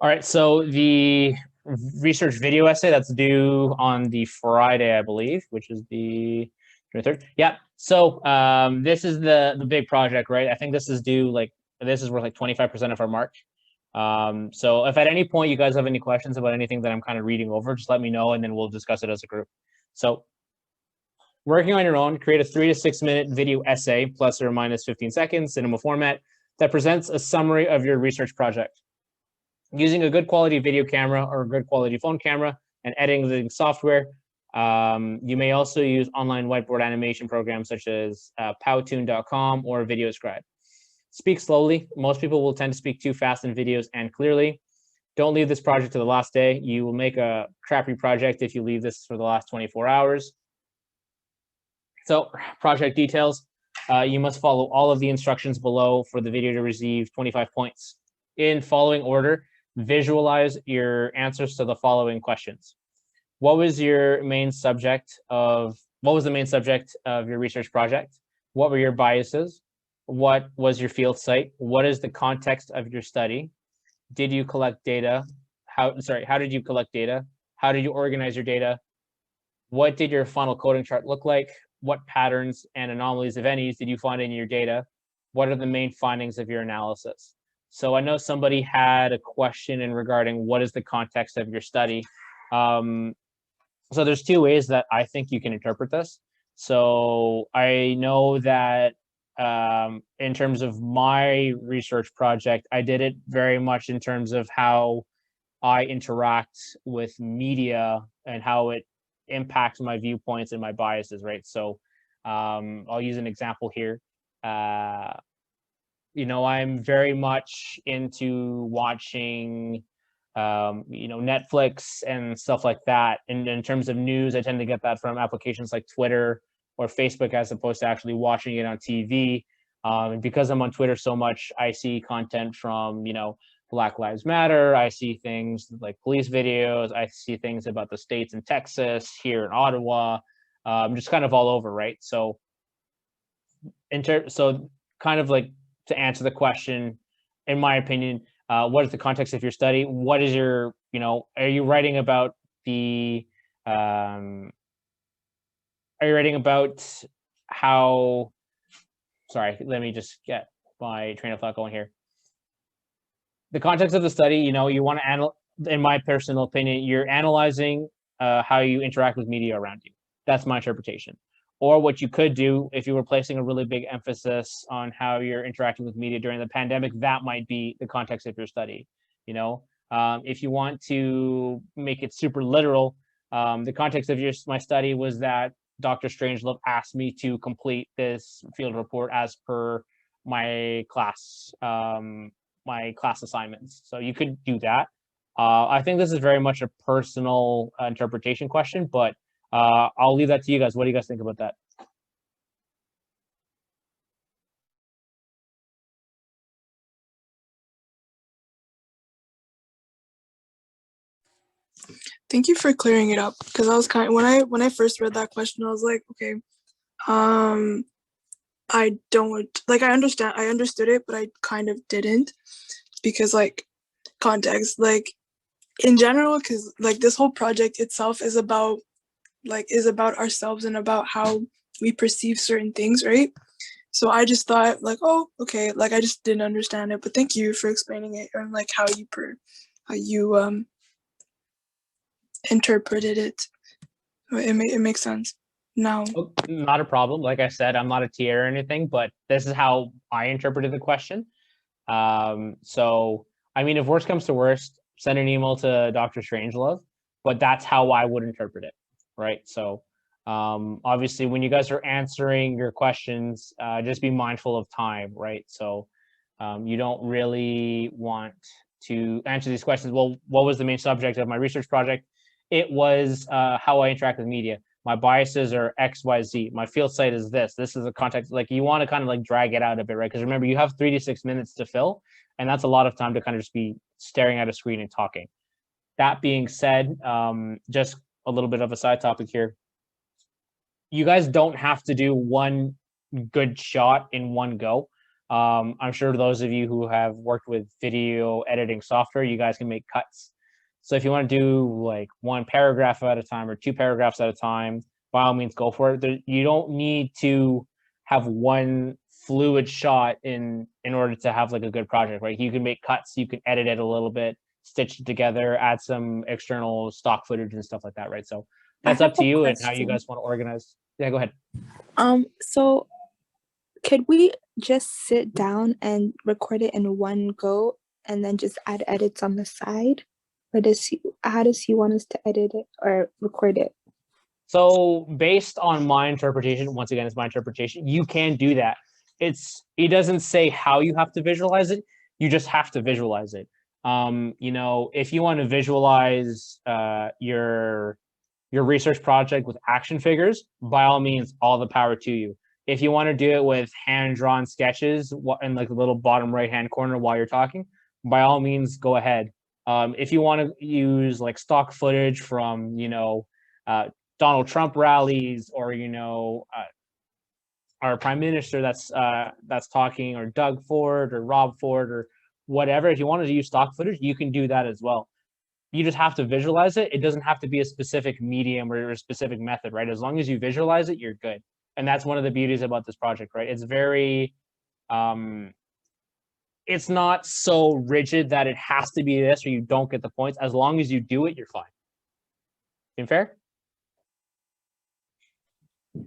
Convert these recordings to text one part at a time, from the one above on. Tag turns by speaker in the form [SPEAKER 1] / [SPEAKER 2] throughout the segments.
[SPEAKER 1] All right, so the research video essay that's due on the Friday, I believe, which is the 23rd. Yeah. So this is the big project, right? I think this is due this is worth like 25% of our mark. So if at any point you guys have any questions about anything that I'm kind of reading over, just let me know and then we'll discuss it as a group. So working on your own, create a 3 to 6 minute video essay, plus or minus 15 seconds, cinema format, that presents a summary of your research project. Using a good quality video camera or a good quality phone camera and editing software. You may also use online whiteboard animation programs such as powtoon.com or VideoScribe. Speak slowly. Most people will tend to speak too fast in videos and clearly. Don't leave this project to the last day. You will make a crappy project if you leave this for the last 24 hours. So project details. You must follow all of the instructions below for the video to receive 25 points. In following order, visualize your answers to the following questions. What was the main subject of your research project? What were your biases? What was your field site? What is the context of your study? Did you collect data? How did you collect data? How did you organize your data? What did your funnel coding chart look like? What patterns and anomalies, if any, did you find in your data? What are the main findings of your analysis? So I know somebody had a question in regarding what is the context of your study. So there's two ways that I think you can interpret this. So I know that in terms of my research project, I did it very much in terms of how I interact with media and how it impacts my viewpoints and my biases, right? So I'll use an example here. I'm very much into watching, Netflix and stuff like that. And in terms of news, I tend to get that from applications like Twitter or Facebook as opposed to actually watching it on TV. And because I'm on Twitter so much, I see content from, Black Lives Matter. I see things like police videos. I see things about the states in Texas, here in Ottawa, just kind of all over, right? So, kind of like to answer the question, in my opinion, what is the context of your study? What is your, are you writing about how, sorry, let me just get my train of thought going here. The context of the study, you want to in my personal opinion, you're analyzing how you interact with media around you. That's my interpretation. Or what you could do if you were placing a really big emphasis on how you're interacting with media during the pandemic, that might be the context of your study. If you want to make it super literal, the context of my study was that Dr. Strangelove asked me to complete this field report as per my class assignments. So you could do that. I think this is very much a personal interpretation question, but I'll leave that to you guys. What do you guys think about that?
[SPEAKER 2] Thank you for clearing it up, because I was kind of, when I first read that question, I was like, okay, I don't like, I understood it, but I kind of didn't, because like context, like in general, because like this whole project itself is about ourselves and about how we perceive certain things, right? So I just thought like, oh, okay, like I just didn't understand it, but thank you for explaining it and like how you interpreted it. It makes sense now.
[SPEAKER 1] Not a problem. Like I said, I'm not a TA or anything, but this is how I interpreted the question. So, I mean, if worst comes to worst, send an email to Dr. Strangelove, but that's how I would interpret it, right? So, obviously, when you guys are answering your questions, just be mindful of time, right? So, you don't really want to answer these questions. Well, what was the main subject of my research project? It was how I interact with media. My biases are X, Y, Z. My field site is this. This is a context. Like you want to kind of like drag it out a bit, right? Because remember, you have 3 to 6 minutes to fill, and that's a lot of time to kind of just be staring at a screen and talking. That being said, just a little bit of a side topic here. You guys don't have to do one good shot in one go. I'm sure those of you who have worked with video editing software, you guys can make cuts. So if you want to do like one paragraph at a time or two paragraphs at a time, by all means, go for it. You don't need to have one fluid shot in order to have like a good project, right? You can make cuts, you can edit it a little bit, stitch it together, add some external stock footage and stuff like that, right? So that's up to you and how you guys want to organize. Yeah, go ahead.
[SPEAKER 3] So could we just sit down and record it in one go and then just add edits on the side? Or how does he want us to edit it or record it?
[SPEAKER 1] So based on my interpretation, once again, it's my interpretation, you can do that. It doesn't say how you have to visualize it. You just have to visualize it. You know, if you want to visualize your research project with action figures, by all means, all the power to you. If you want to do it with hand-drawn sketches in like the little bottom right-hand corner while you're talking, by all means, go ahead. If you want to use like stock footage from, you know, Donald Trump rallies, or, you know, our prime minister that's talking, or Doug Ford or Rob Ford or whatever, if you wanted to use stock footage, you can do that as well. You just have to visualize it. It doesn't have to be a specific medium or a specific method, right? As long as you visualize it, you're good. And that's one of the beauties about this project, right? It's very, it's not so rigid that it has to be this or you don't get the points. As long as you do it, you're fine. Seem fair?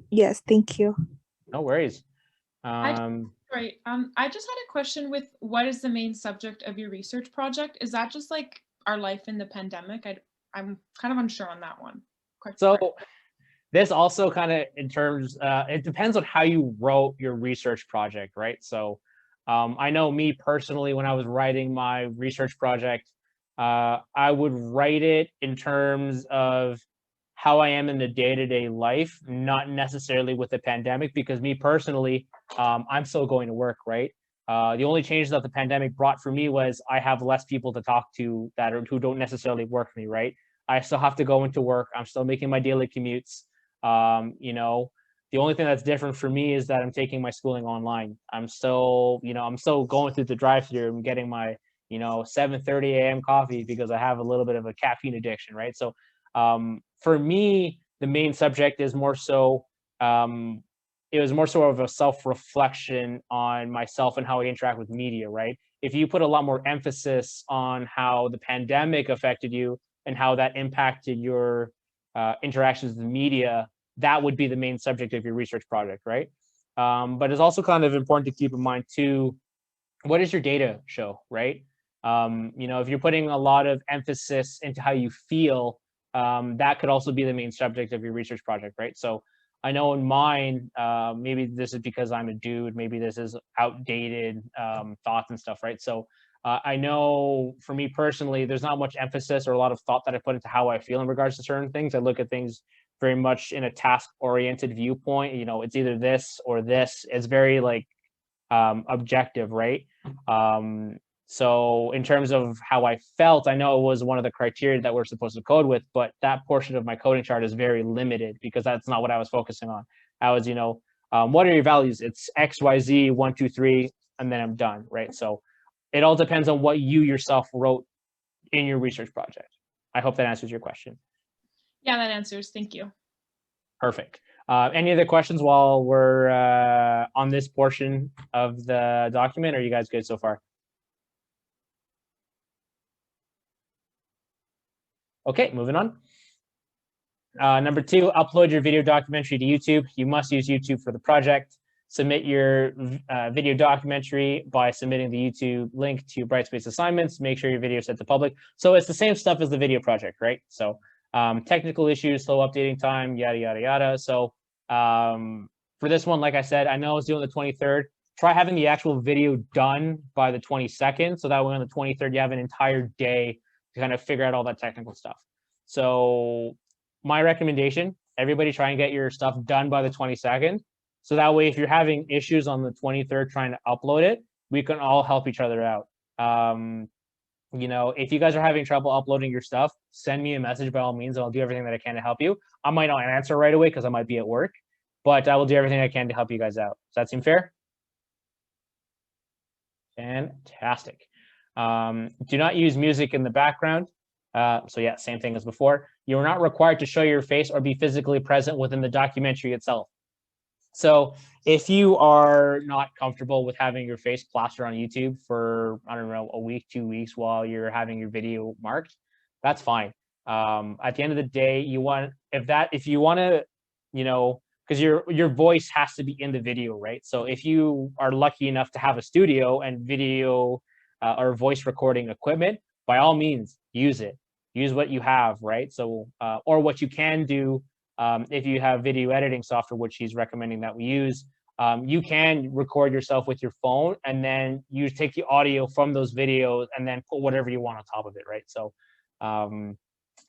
[SPEAKER 3] Yes, thank you.
[SPEAKER 1] No worries.
[SPEAKER 4] I just had a question with what is the main subject of your research project? Is that just like our life in the pandemic? I'm kind of unsure on that one.
[SPEAKER 1] So this also kind of in terms, it depends on how you wrote your research project, right? So I know me personally, when I was writing my research project, I would write it in terms of how I am in the day-to-day life, not necessarily with the pandemic, because me personally, I'm still going to work, right? The only change that the pandemic brought for me was I have less people to talk to who don't necessarily work for me, right? I still have to go into work. I'm still making my daily commutes. You know, the only thing that's different for me is that I'm taking my schooling online. I'm still going through the drive-thru and getting my, you know, 7:30 a.m. coffee because I have a little bit of a caffeine addiction, right? So for me, the main subject is more so, it was more so of a self-reflection on myself and how I interact with media, right? If you put a lot more emphasis on how the pandemic affected you and how that impacted your interactions with media, that would be the main subject of your research project, right? But it's also kind of important to keep in mind too, what does your data show, right? You know, if you're putting a lot of emphasis into how you feel, that could also be the main subject of your research project, right? So I know in mine, maybe this is because I'm a dude, maybe this is outdated thoughts and stuff, right? So I know for me personally, there's not much emphasis or a lot of thought that I put into how I feel in regards to certain things. I look at things very much in a task-oriented viewpoint. You know, it's either this or this. It's very like objective, right? So in terms of how I felt, I know it was one of the criteria that we're supposed to code with, but that portion of my coding chart is very limited because that's not what I was focusing on. I was, you know, what are your values? It's X, Y, Z, 1, 2, 3, and then I'm done, right? So it all depends on what you yourself wrote in your research project. I hope that answers your question.
[SPEAKER 4] Yeah, that answers. Thank you.
[SPEAKER 1] Perfect. Any other questions while we're on this portion of the document? Are you guys good so far? Okay, moving on. Number 2, upload your video documentary to YouTube. You must use YouTube for the project. Submit your video documentary by submitting the YouTube link to Brightspace assignments. Make sure your video is set to public. So it's the same stuff as the video project, right? So technical issues, slow updating time, yada, yada, yada. So for this one, like I said, I know it's due on the 23rd. Try having the actual video done by the 22nd. So that way on the 23rd, you have an entire day to kind of figure out all that technical stuff. So my recommendation, everybody try and get your stuff done by the 22nd. So that way, if you're having issues on the 23rd trying to upload it, we can all help each other out. You know, if you guys are having trouble uploading your stuff, send me a message by all means. I'll do everything that I can to help you. I might not answer right away because I might be at work, but I will do everything I can to help you guys out. Does that seem fair? Fantastic. Do not use music in the background. So yeah, same thing as before. You're not required to show your face or be physically present within the documentary itself. So if you are not comfortable with having your face plastered on YouTube for, I don't know, a week, 2 weeks while you're having your video marked, that's fine. At the end of the day, if you want to, you know, because your voice has to be in the video, right? So if you are lucky enough to have a studio and video or voice recording equipment, by all means, use it. Use what you have, right? So, or what you can do, if you have video editing software, which he's recommending that we use, you can record yourself with your phone and then you take the audio from those videos and then put whatever you want on top of it, right? So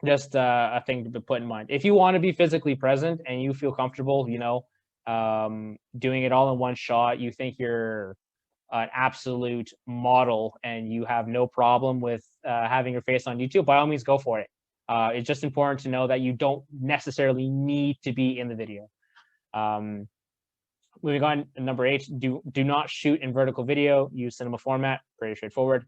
[SPEAKER 1] just a thing to put in mind. If you want to be physically present and you feel comfortable, you know, doing it all in one shot, you think you're an absolute model and you have no problem with having your face on YouTube, by all means, go for it. It's just important to know that you don't necessarily need to be in the video. Moving on, number 8, do not shoot in vertical video, use cinema format, pretty straightforward.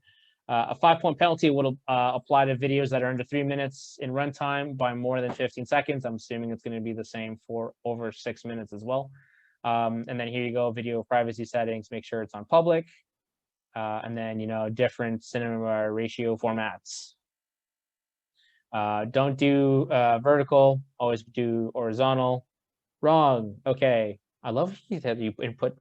[SPEAKER 1] A 5-point penalty will apply to videos that are under 3 minutes in runtime by more than 15 seconds. I'm assuming it's going to be the same for over 6 minutes as well. And then here you go, video privacy settings, make sure it's on public. And then, you know, different cinema ratio formats. Don't do vertical, always do horizontal. Wrong. Okay. I love that you input